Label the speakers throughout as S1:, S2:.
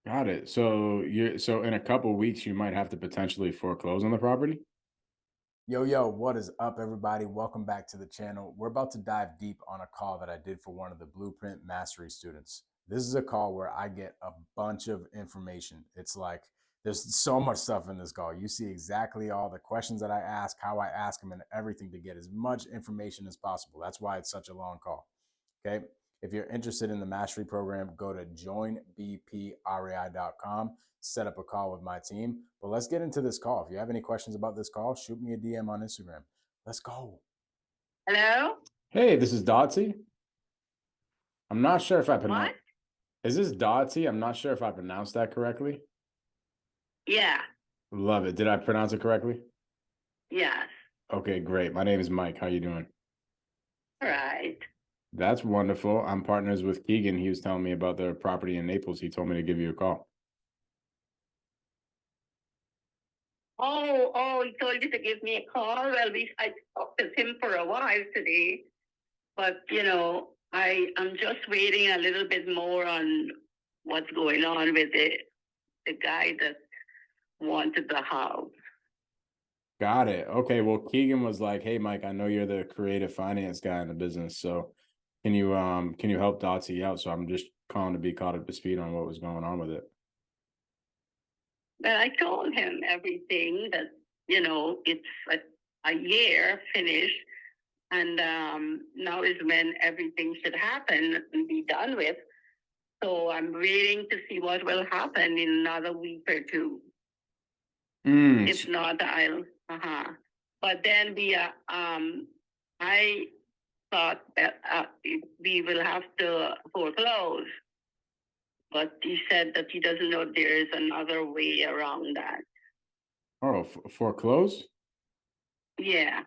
S1: Got it. So in a couple weeks you might have to potentially foreclose on the property?
S2: Yo, what is up, everybody? Welcome back to the channel. We're about to dive deep on a call that I did for one of the Blueprint Mastery students. This is a call where I get a bunch of information. It's like there's so much stuff in this call. You see exactly all the questions that I ask, how I ask them, and everything to get as much information as possible. That's why it's such a long call. Okay. If you're interested in the mastery program, go to joinbprei.com, set up a call with my team. But let's get into this call. If you have any questions about this call, shoot me a DM on Instagram. Let's go.
S3: Hello?
S1: Hey, this is Dotsy. I'm not sure if I
S3: What?
S1: pronounce Is this Dotsy? I'm not sure if I pronounced that correctly.
S3: Yeah.
S1: Love it. Did I pronounce it correctly?
S3: Yes.
S1: Okay, great. My name is Mike. How you doing?
S3: All right.
S1: That's wonderful. I'm partners with Keegan. He was telling me about their property in Naples. He told me to give you a call.
S3: He told you to give me a call. Well, I talked with him for a while today, but I'm just waiting a little bit more on what's going on with the guy that wanted the house.
S1: Got it. Okay. Well, Keegan was like, "Hey, Mike, I know you're the creative finance guy in the business, so can you help Dotsy out?" So I'm just calling to be caught up to speed on what was going on with it.
S3: But I told him everything that it's a year finished, and now is when everything should happen and be done with. So I'm waiting to see what will happen in another week or two. If not, I'll. But then I thought that we will have to foreclose. But he said that he doesn't know there is another way around that.
S1: Oh, foreclose?
S3: Yeah.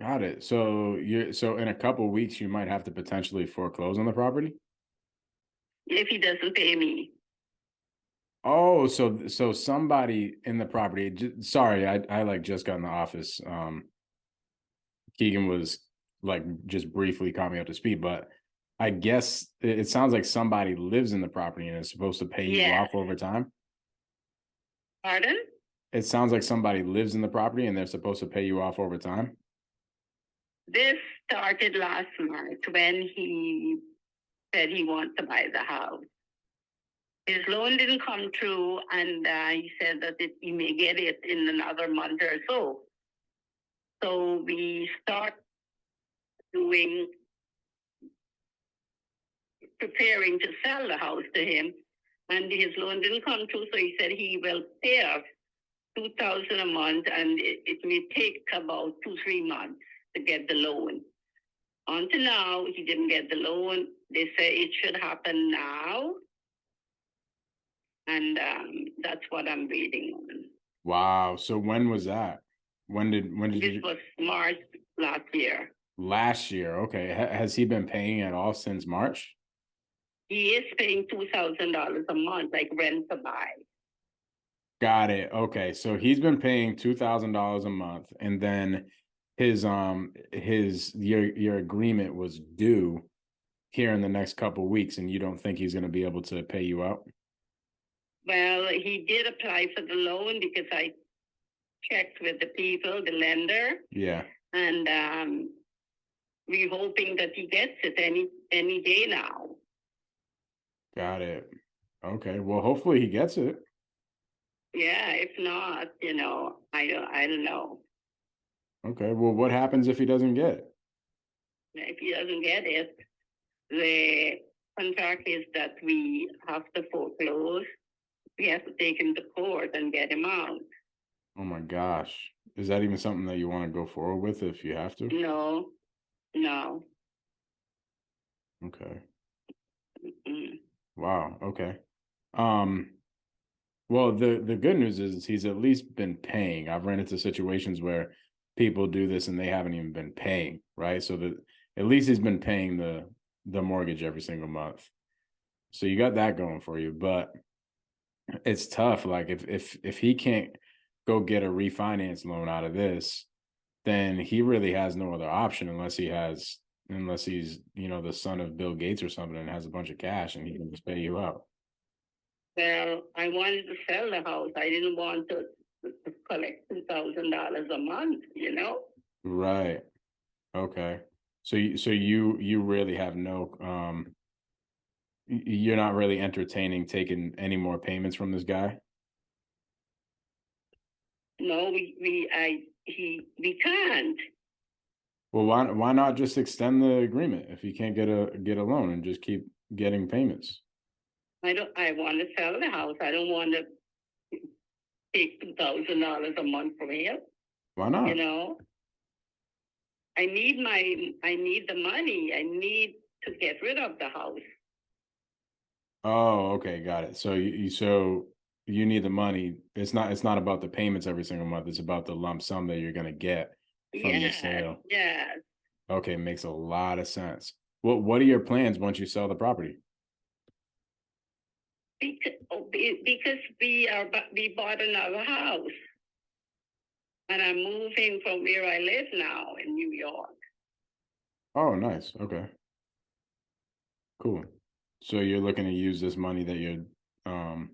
S1: Got it. So in a couple weeks you might have to potentially foreclose on the property?
S3: If he doesn't pay me.
S1: Oh, so somebody in the property. Sorry, I like just got in the office. Keegan was like just briefly caught me up to speed, but I guess it sounds like somebody lives in the property and is supposed to pay you
S3: Yes.
S1: off over time.
S3: Pardon?
S1: It sounds like somebody lives in the property and they're supposed to pay you off over time.
S3: This started last March when he said he wants to buy the house. His loan didn't come through, and he said that he may get it in another month or so. So we start doing preparing to sell the house to him, and his loan didn't come through. So he said he will pay us $2,000 a month, and it may take about 2-3 months to get the loan. Until now, he didn't get the loan. They say it should happen now, and that's what I'm reading on.
S1: Wow. So when was that? When did
S3: This
S1: you
S3: was March last year.
S1: last year? Okay. Has he been paying at all since March?
S3: He is paying $2,000 a month, like rent to buy.
S1: Got it. Okay. So he's been paying $2,000 a month, and then your agreement was due here in the next couple weeks, and you don't think he's going to be able to pay you out?
S3: Well, he did apply for the loan because I checked with the people, the lender,
S1: Yeah.
S3: and we're hoping that he gets it any day now.
S1: Got it. Okay. Well, hopefully he gets it.
S3: Yeah, if not, I don't know.
S1: Okay. Well, what happens if he doesn't get it?
S3: If he doesn't get it, the contract is that we have to foreclose. We have to take him to court and get him out.
S1: Oh my gosh. Is that even something that you want to go forward with if you have to?
S3: No, no.
S1: Okay.
S3: Mm-mm.
S1: Wow. Okay. Um, well, the good news is he's at least been paying. I've ran into situations where people do this and they haven't even been paying, right? So that at least he's been paying the mortgage every single month. So you got that going for you, but it's tough. Like if he can't go get a refinance loan out of this, then he really has no other option unless he's the son of Bill Gates or something and has a bunch of cash and he can just pay you out.
S3: Well, I wanted to sell the house. I didn't want to collect $2,000 a month, you know?
S1: Right. Okay. So you really have no you're not really entertaining taking any more payments from this guy?
S3: No, we can't.
S1: Well, why not just extend the agreement if you can't get a loan and just keep getting payments?
S3: I want to sell the house. I don't want to take $2,000 a month from him,
S1: Why
S3: you
S1: not?
S3: know? I need the money. I need to get rid of the house.
S1: Oh, okay, got it. So you need the money. It's not about the payments every single month. It's about the lump sum that you're gonna get from the
S3: Yes,
S1: sale.
S3: yes.
S1: Okay, makes a lot of sense. What are your plans once you sell the property?
S3: Because we bought another house, and I'm moving from where I live now in New York.
S1: Oh, nice. Okay, cool. So you're looking to use this money um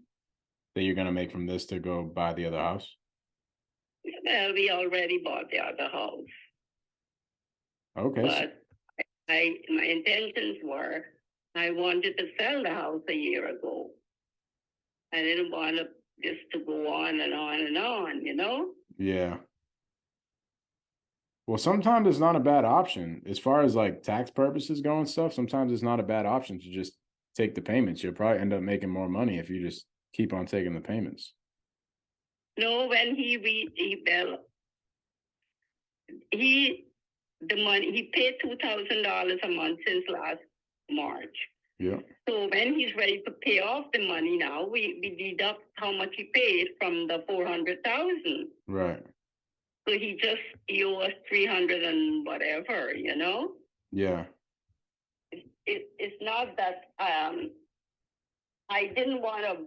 S1: that you're gonna make from this to go buy the other house?
S3: Well, we already bought the other house,
S1: Okay,
S3: but my intentions were I wanted to sell the house a year ago. I didn't want to just to go on and on and on, you know?
S1: yeah. Well, sometimes it's not a bad option as far as like tax purposes go and stuff. Sometimes it's not a bad option to just take the payments. You'll probably end up making more money if you just keep on taking the payments.
S3: No, when he the money he paid $2,000 a month since last March.
S1: Yeah.
S3: So when he's ready to pay off the money now, we deduct how much he paid from the 400,000.
S1: Right.
S3: So he owes 300 and whatever, you know.
S1: Yeah.
S3: It's not that I didn't want to.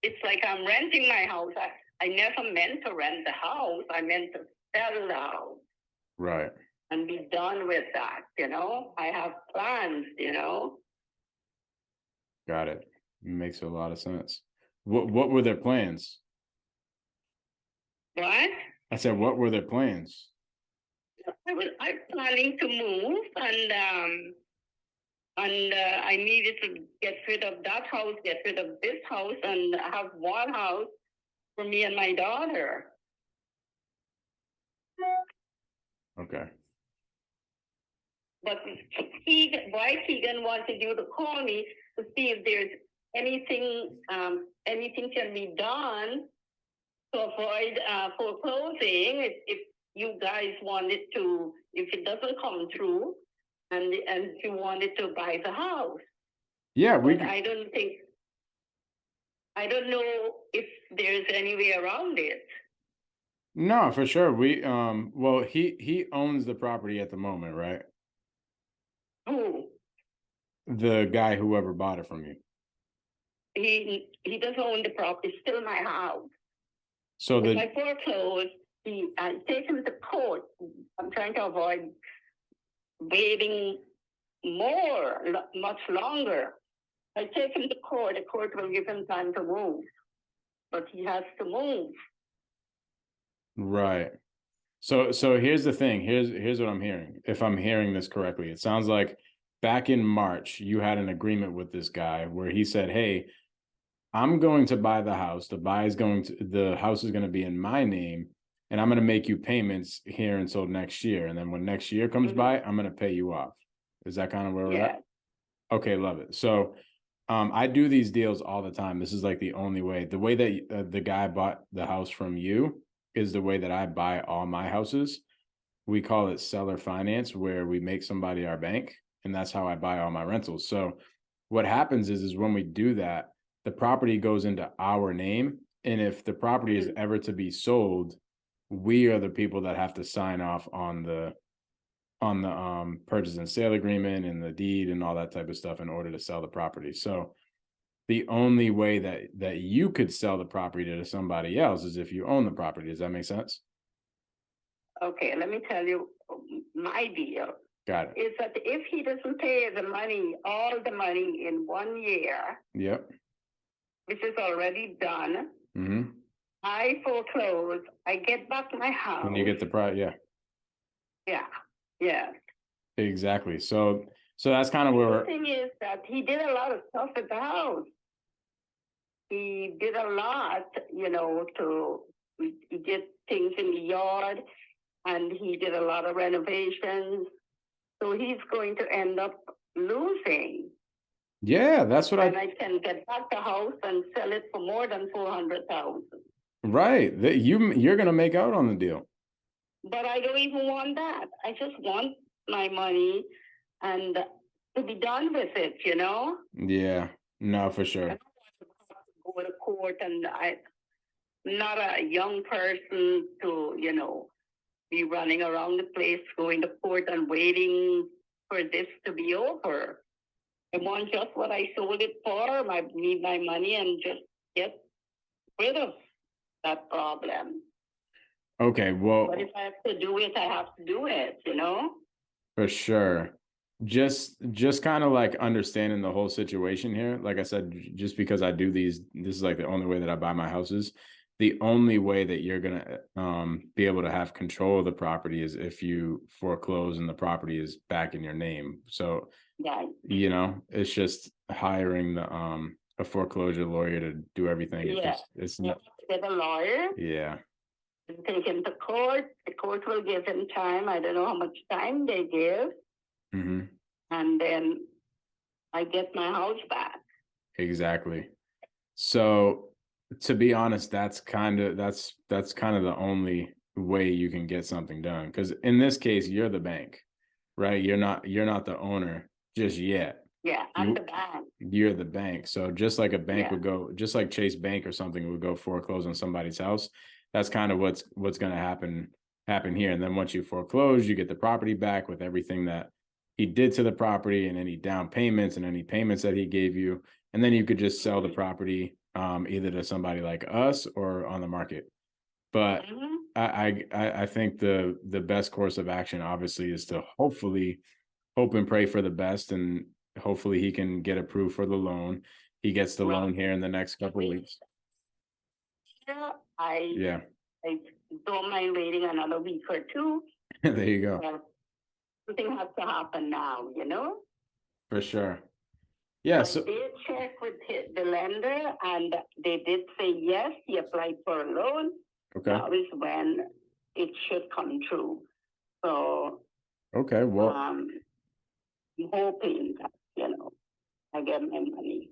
S3: It's like I'm renting my house. I never meant to rent the house. I meant to sell the house
S1: Right.
S3: and be done with that. You know, I have plans. You know,
S1: Got it. Makes a lot of sense. What were their plans?
S3: what?
S1: I said, what were their plans?
S3: I'm planning to move, and I needed to get rid of that house, get rid of this house, and have one house for me and my daughter.
S1: Okay.
S3: But Keegan wanted you to call me to see if there's anything can be done to avoid foreclosing. If you guys wanted to, if it doesn't come through, and you wanted to buy the house,
S1: Yeah, we
S3: but I don't know if there's any way around it.
S1: no, for sure. We well, he owns the property at the moment, right?
S3: Who?
S1: The guy whoever bought it from you.
S3: He doesn't own the property. It's still my house.
S1: So
S3: If
S1: the
S3: I foreclose, I take him to court. I'm trying to avoid waiting much longer. I take him to court. The court will give him time to move, but he has to move.
S1: right. So here's the thing. Here's what I'm hearing. If I'm hearing this correctly, it sounds like back in March you had an agreement with this guy where he said, "Hey, I'm going to buy the house. The house is going to be in my name, and I'm going to make you payments here until next year. And then when next year comes by, I'm going to pay you off." Is that kind of where we're
S3: Yeah.
S1: at? Okay, love it. So I do these deals all the time. This is like the only way. The way that the guy bought the house from you is the way that I buy all my houses. We call it seller finance, where we make somebody our bank, and that's how I buy all my rentals. So what happens is when we do that, the property goes into our name, and if the property is ever to be sold, we are the people that have to sign off on the purchase and sale agreement and the deed and all that type of stuff in order to sell the property. So the only way that you could sell the property to somebody else is if you own the property. Does that make sense?
S3: Okay, let me tell you my deal.
S1: Got it.
S3: Is that if he doesn't pay all the money in 1 year,
S1: Yep.
S3: which is already done.
S1: Mm-hmm.
S3: I foreclose. I get back my
S1: When you
S3: house.
S1: get the price, yeah,
S3: Yeah, yeah.
S1: exactly. So that's kind of where
S3: The thing is that he did a lot of stuff at the house. He did a lot, he did things in the yard, and he did a lot of renovations. So he's going to end up losing.
S1: yeah, that's what
S3: And I can get back the house and sell it for more than 400,000.
S1: right. That you're gonna make out on the deal.
S3: But I don't even want that. I just want my money and to be done with it,
S1: Yeah, no, for
S3: I
S1: sure.
S3: don't want to go to court, and I'm not a young person to, be running around the place, going to court and waiting for this to be over. I want just what I sold it for. I need my money and just get rid of that problem.
S1: Okay, well,
S3: But if I have to do it, I have to do it.
S1: for sure. Just kind of like understanding the whole situation here. Like I said, just because I do these, this is like the only way that I buy my houses. The only way that you're gonna be able to have control of the property is if you foreclose and the property is back in your name. So,
S3: Yeah.
S1: it's just hiring the a foreclosure lawyer to do everything.
S3: Yeah.
S1: It's
S3: You have
S1: not,
S3: to get a lawyer,
S1: yeah.
S3: take him to court. The court will give him time. I don't know how much time they give.
S1: Hmm.
S3: And then I get my house back.
S1: Exactly. So to be honest, that's kind of the only way you can get something done. Because in this case, you're the bank, right? You're not the owner just yet.
S3: Yeah, I'm the bank.
S1: You're the bank. So just like a bank
S3: Yeah.
S1: would go, just like Chase Bank or something would go foreclose on somebody's house. That's kind of what's going to happen here. And then once you foreclose, you get the property back with everything that he did to the property and any down payments and any payments that he gave you. And then you could just sell the property either to somebody like us or on the market. But
S3: Mhm.
S1: I think the best course of action obviously is to hopefully hope and pray for the best, and hopefully he can get approved for the loan. He gets the
S3: Well,
S1: loan here in the next couple of weeks.
S3: yeah, I
S1: Yeah,
S3: I don't mind waiting another week or two.
S1: there you go.
S3: But something has to happen now.
S1: For sure. Yeah.
S3: I
S1: So
S3: did check with the lender, and they did say yes, he applied for a loan.
S1: okay.
S3: That is when it should come true. So
S1: Okay. Well,
S3: I'm hoping that, I get my money.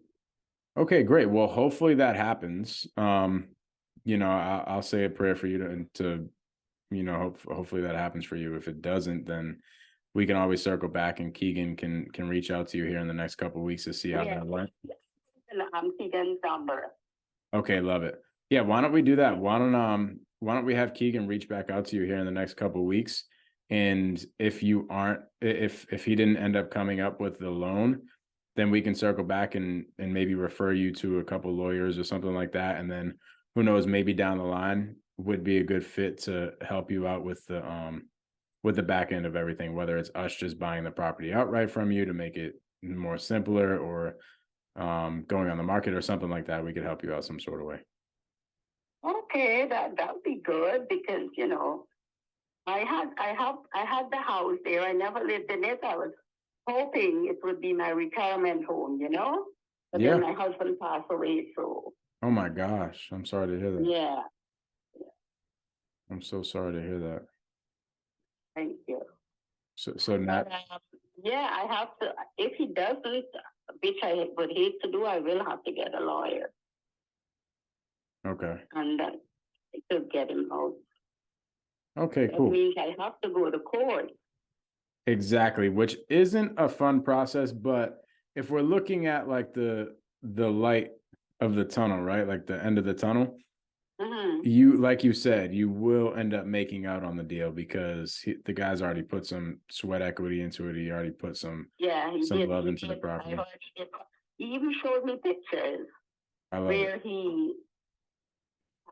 S1: okay, great. Well, hopefully that happens. I'll say a prayer for you to hopefully that happens for you. If it doesn't, then we can always circle back, and Keegan can reach out to you here in the next couple of weeks to see how
S3: Yeah,
S1: that went.
S3: and I'm Keegan's number.
S1: Okay, love it. Yeah, why don't we do that? Why don't we have Keegan reach back out to you here in the next couple of weeks? And if you aren't if he didn't end up coming up with the loan, then we can circle back and maybe refer you to a couple lawyers or something like that. And then who knows, maybe down the line would be a good fit to help you out with the back end of everything, whether it's us just buying the property outright from you to make it more simpler, or going on the market or something like that. We could help you out some sort of way.
S3: Okay, that would be good because I had the house there. I never lived in it. I was hoping it would be my retirement home. But
S1: Yeah.
S3: then my husband passed away, so
S1: Oh my gosh. I'm sorry to hear that.
S3: yeah,
S1: I'm so sorry to hear that.
S3: thank you.
S1: So now,
S3: But yeah, I have to. If he doesn't, which I would hate to do, I will have to get a lawyer
S1: okay.
S3: and to get him out.
S1: Okay,
S3: That
S1: cool.
S3: means I have to go to court.
S1: Exactly, which isn't a fun process, but if we're looking at like the light of the tunnel, right? Like the end of the tunnel,
S3: Mhm.
S1: you like you said, you will end up making out on the deal because the guy's already put some sweat equity into it. He already put some
S3: Yeah, he did.
S1: love
S3: He
S1: into the
S3: did.
S1: property.
S3: He even showed me pictures
S1: I love it.
S3: where he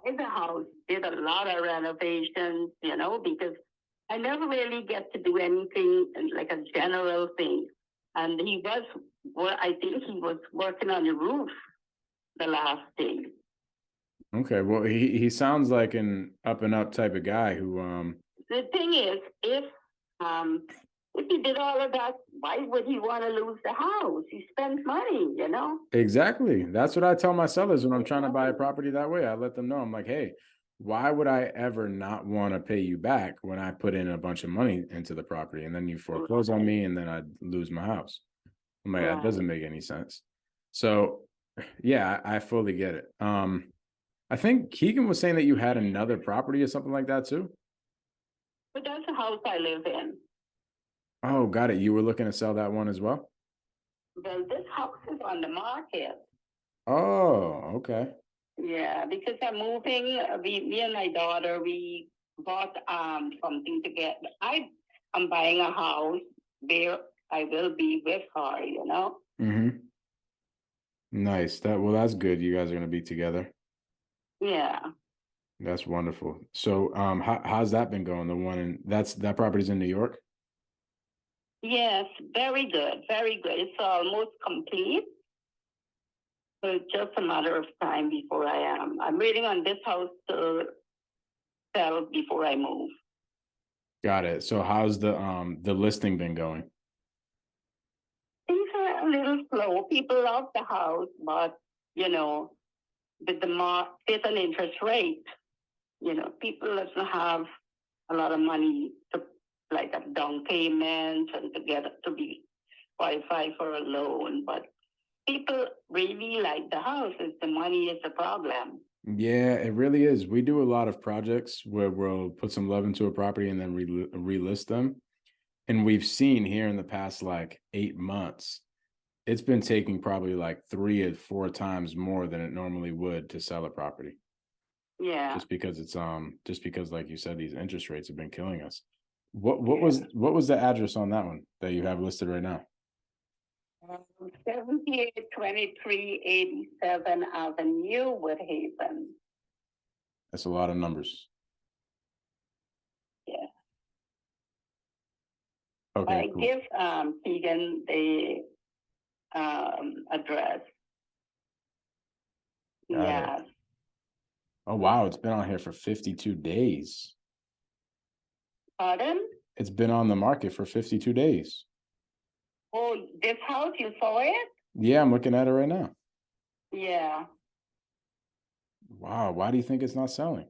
S3: in the house did a lot of renovations, because I never really get to do anything like a general thing. And he was, well, I think he was working on the roof. the last thing.
S1: Okay, well, he sounds like an up and up type of guy who
S3: The thing is, um if he did all of that, why would he want to lose the house? He spent money, you know.
S1: exactly. That's what I tell my sellers when I'm trying to buy a property that way. I let them know. I'm like, hey, why would I ever not want to pay you back when I put in a bunch of money into the property and then you foreclose on me and then I lose my house? I'm like, that doesn't
S3: Right.
S1: make any sense. So yeah, I fully get it. I think Keegan was saying that you had another property or something like that too.
S3: But that's the house I live in.
S1: Oh, got it. You were looking to sell that one as well?
S3: Well, this house is on the market.
S1: Oh, okay.
S3: Yeah, because I'm moving. Me and my daughter, we bought something to get. I'm buying a house where I will be with her. You know.
S1: Mm-hmm. Nice. That's good. You guys are gonna be together.
S3: Yeah.
S1: That's wonderful. So how's that been going? The one in that property's in New York?
S3: Yes. Very good. Very good. It's almost complete. So it's just a matter of time before I am. I'm waiting on this house to sell before I move.
S1: Got it. So how's the listing been going?
S3: Things are a little slow. People love the house, but you know, with the market and interest rate, you know, people doesn't have a lot of money to like a down payment and to get to be qualified for a loan. But people really like the house. It's the money is the problem.
S1: Yeah, it really is. We do a lot of projects where we'll put some love into a property and then relist them. And we've seen here in the past like 8 months, it's been taking probably like 3 or 4 times more than it normally would to sell a property.
S3: Yeah.
S1: Just because like you said, these interest rates have been killing us. What
S3: Yeah.
S1: what was the address on that one that you have listed right now?
S3: 782387 Avenue, Woodhaven.
S1: That's a lot of numbers.
S3: Yeah.
S1: Okay,
S3: I
S1: cool.
S3: give Keegan the address.
S1: Got it.
S3: Yeah.
S1: Oh wow, it's been on here for 52 days.
S3: Pardon?
S1: It's been on the market for 52 days.
S3: Oh, this house, you saw it?
S1: Yeah, I'm looking at it right now.
S3: Yeah.
S1: Wow, why do you think it's not selling?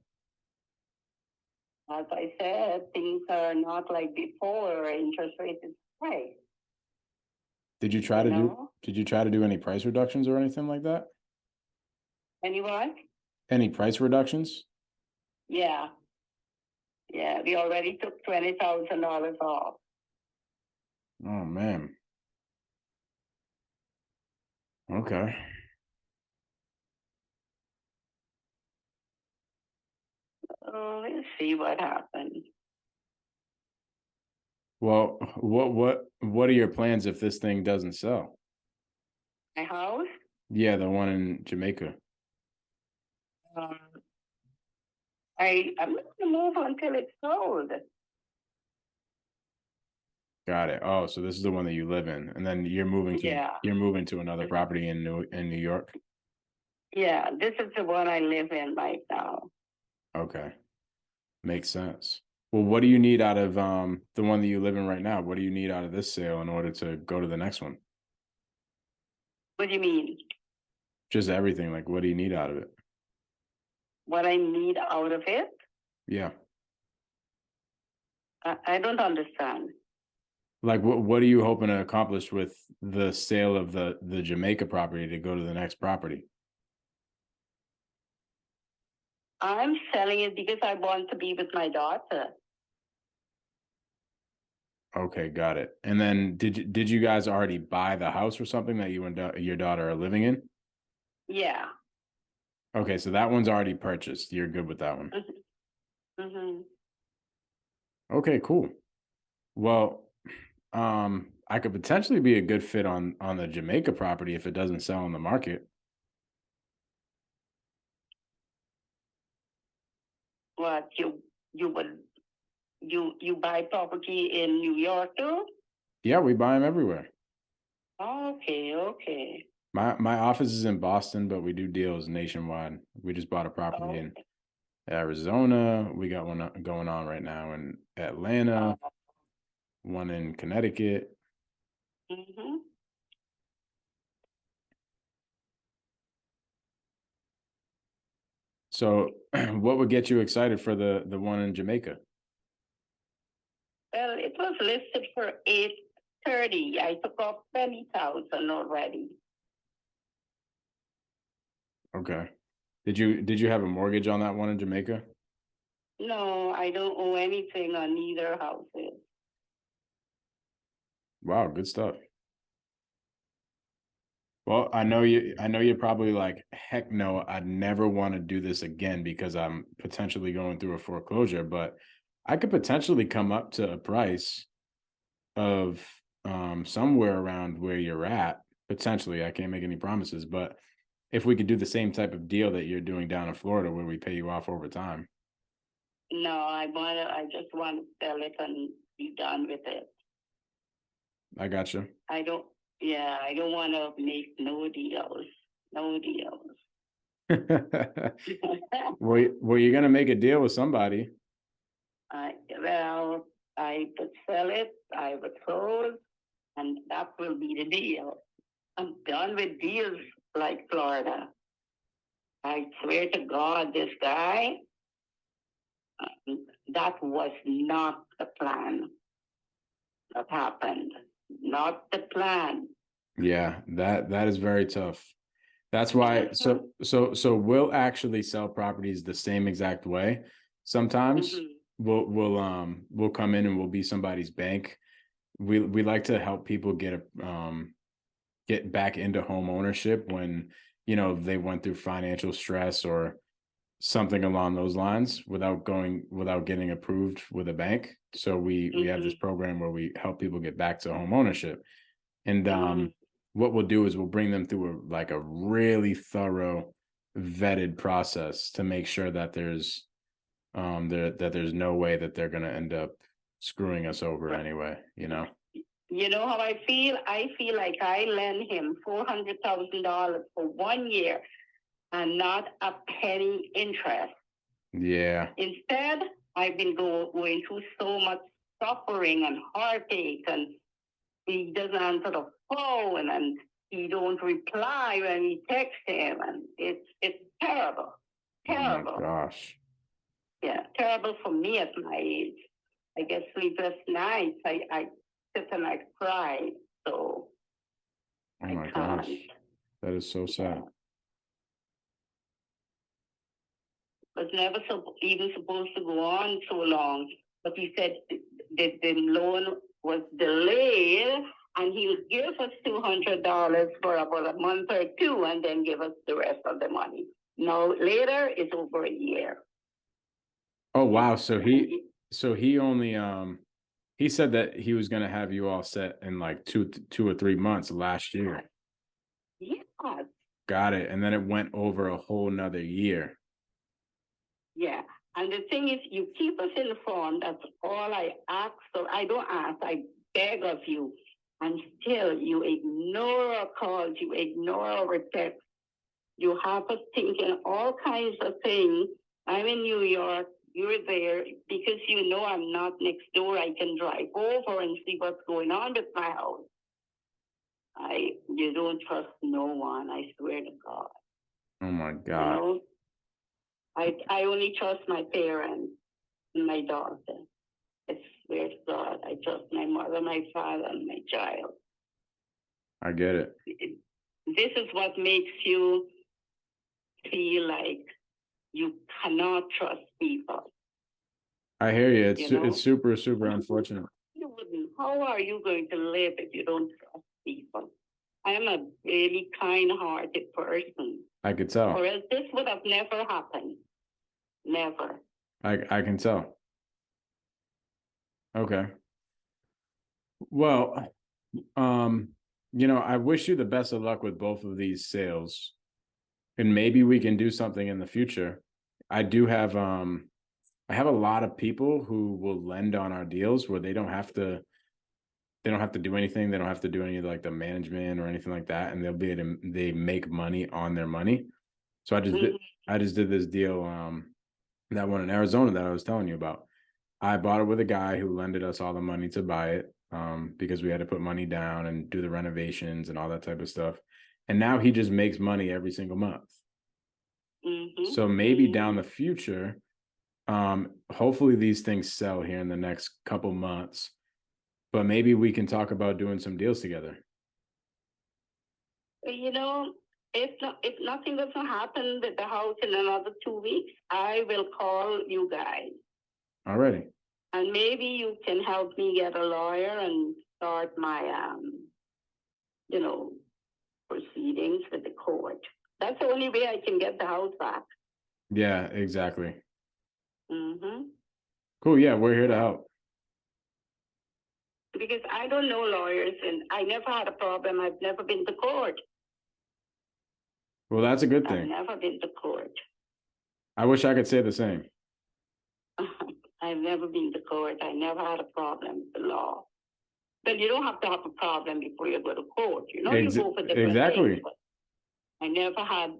S3: As I said, things are not like before. Interest rate is high.
S1: Did you try
S3: You
S1: to do
S3: know?
S1: did you try to do any price reductions or anything like that?
S3: Anyone?
S1: Any price reductions?
S3: Yeah. Yeah. We already took $20,000 off.
S1: Oh man. Okay.
S3: We'll see what happens.
S1: Well, what are your plans if this thing doesn't sell?
S3: My house?
S1: Yeah, the one in Jamaica.
S3: Um, I'm not going to move until it's sold.
S1: Got it. Oh, so this is the one that you live in, and then
S3: Yeah.
S1: you're moving to another property in New York.
S3: Yeah. This is the one I live in right now.
S1: Okay, makes sense. Well, what do you need out of the one that you live in right now? What do you need out of this sale in order to go to the next one?
S3: What do you mean?
S1: Just everything. Like, what do you need out of it?
S3: What I need out of it?
S1: Yeah.
S3: I don't understand.
S1: Like, what are you hoping to accomplish with the sale of the Jamaica property to go to the next property?
S3: I'm selling it because I want to be with my daughter.
S1: Okay, got it. And then did you guys already buy the house or something that you and your daughter are living in?
S3: Yeah.
S1: Okay, so that one's already purchased. You're good with that one.
S3: Mm-hmm.
S1: Okay, cool. Well, I could potentially be a good fit on the Jamaica property if it doesn't sell on the market.
S3: What you would you buy property in New York too?
S1: Yeah, we buy them everywhere.
S3: Okay, okay.
S1: My office is in Boston, but we do deals nationwide. We just bought a property
S3: Oh,
S1: in Arizona. We got one going on right now in Atlanta, one in Connecticut.
S3: mm-hmm.
S1: So, what would get you excited for the one in Jamaica?
S3: Well, it was listed for 830. I took off 20,000 already.
S1: Okay. Did you have a mortgage on that one in Jamaica?
S3: No, I don't owe anything on either houses.
S1: Wow, good stuff. Well, I know you're probably like, heck no, I'd never want to do this again because I'm potentially going through a foreclosure, but I could potentially come up to a price of somewhere around where you're at. Potentially, I can't make any promises, but if we could do the same type of deal that you're doing down in Florida where we pay you off over time.
S3: No, I just want to sell it and be done with it.
S1: I got you.
S3: I don't, yeah, I don't want to make no deals. No deals.
S1: Well, you're gonna make a deal with somebody.
S3: Well, I would sell it, I would sold, and that will be the deal. I'm done with deals like Florida. I swear to God, this guy, that was not the plan that happened. Not the plan.
S1: Yeah, that is very tough. That's why, so we'll actually sell properties the same exact way. Sometimes
S3: Mhm.
S1: we'll come in and we'll be somebody's bank. We like to help people get back into home ownership when they went through financial stress or something along those lines without getting approved with a bank. So we have this
S3: Mhm.
S1: program where we help people get back to home ownership. And
S3: Mhm.
S1: what we'll do is we'll bring them through a really thorough vetted process to make sure that there's no way that they're going to end up screwing us over anyway.
S3: You know how I feel? I feel like I lent him $400,000 for 1 year and not a penny interest.
S1: Yeah.
S3: Instead, I've been going through so much suffering and heartache, and he doesn't answer the phone, and he don't reply when we text him, and it's terrible,
S1: Oh my
S3: terrible.
S1: gosh.
S3: Yeah, terrible for me at my age. I get sleepless nights. I sit and I cry, so
S1: Oh
S3: I
S1: my
S3: can't.
S1: gosh. That is so sad.
S3: Was never even supposed to go on so long. But he said the loan was delayed, and he would give us $200 for about a month or two, and then give us the rest of the money. Now later, it's over a year.
S1: Oh wow. So he only he said that he was gonna have you all set in like 2 or 3 months last year.
S3: Yeah,
S1: Got it. And then it went over a whole nother year.
S3: yeah. And the thing is, you keep us informed. That's all I ask. So I don't ask. I beg of you. And still, you ignore our calls. You ignore our texts. You have us thinking all kinds of things. I'm in New York. You're there because you know I'm not next door. I can drive over and see what's going on with my house. You don't trust no one. I swear to God.
S1: Oh my
S3: You
S1: gosh.
S3: know, I only trust my parents and my daughter. I swear to God, I trust my mother, my father, and my child.
S1: I get it.
S3: This is what makes you feel like you cannot trust people.
S1: I hear you. It's
S3: You
S1: su-
S3: know,
S1: it's super, super unfortunate.
S3: you wouldn't. How are you going to live if you don't trust people? I am a really kind-hearted person,
S1: I could tell.
S3: or else this would have never happened. Never.
S1: I can tell. Okay. Well, I wish you the best of luck with both of these sales. And maybe we can do something in the future. I do have I have a lot of people who will lend on our deals where they don't have to they don't have to do anything. They don't have to do any of like the management or anything like that, and they make money on their money. So I just did this deal, that one in Arizona that I was telling you about. I bought it with a guy who lended us all the money to buy it, because we had to put money down and do the renovations and all that type of stuff. And now he just makes money every single month. So maybe down the future, hopefully these things sell here in the next couple months, but maybe we can talk about doing some deals together.
S3: You know, if nothing doesn't happen with the house in another 2 weeks, I will call you guys.
S1: Alrighty.
S3: And maybe you can help me get a lawyer and start my, you know, proceedings with the court. That's the only way I can get the house back.
S1: Yeah, exactly.
S3: Mm-hmm.
S1: Cool. Yeah, we're here to help.
S3: Because I don't know lawyers, and I never had a problem. I've never been to court.
S1: Well, that's a good
S3: I've
S1: thing.
S3: never been to court.
S1: I wish I could say the same.
S3: I've never been to court. I never had a problem with the law. But you don't have to have a problem before you go to court. You know, you go for different
S1: Exactly.
S3: things. But I never had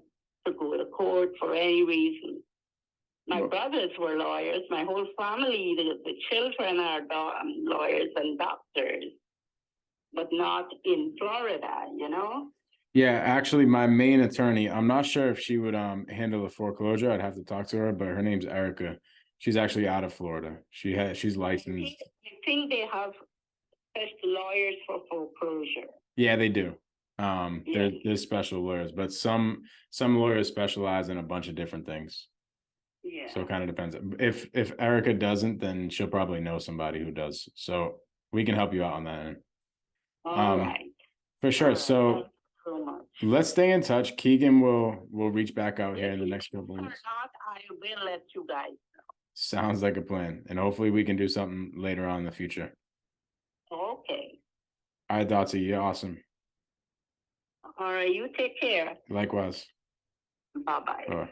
S3: to go to court for any reason. My brothers were lawyers. My whole family, the children are lawyers and doctors, but not in Florida, you know?
S1: Yeah, actually, my main attorney, I'm not sure if she would handle the foreclosure. I'd have to talk to her, but her name's Erica. She's actually out of Florida. She's licensed.
S3: I think they have special lawyers for foreclosure.
S1: Yeah, they do.
S3: Yes.
S1: There's special lawyers, but some lawyers specialize in a bunch of different things.
S3: Yeah.
S1: So it kind of depends. If Erica doesn't, then she'll probably know somebody who does. So we can help you out on that end.
S3: All right.
S1: For sure.
S3: All right.
S1: So
S3: Thank you so much.
S1: let's stay in touch. Keegan will reach back out here in the next couple of
S3: Or
S1: weeks.
S3: not, I will let you guys know.
S1: Sounds like a plan. And hopefully we can do something later on in the future.
S3: Okay.
S1: All right, Dotsy, you're awesome.
S3: All right. You take care.
S1: Likewise.
S3: Bye-bye.
S1: Bye.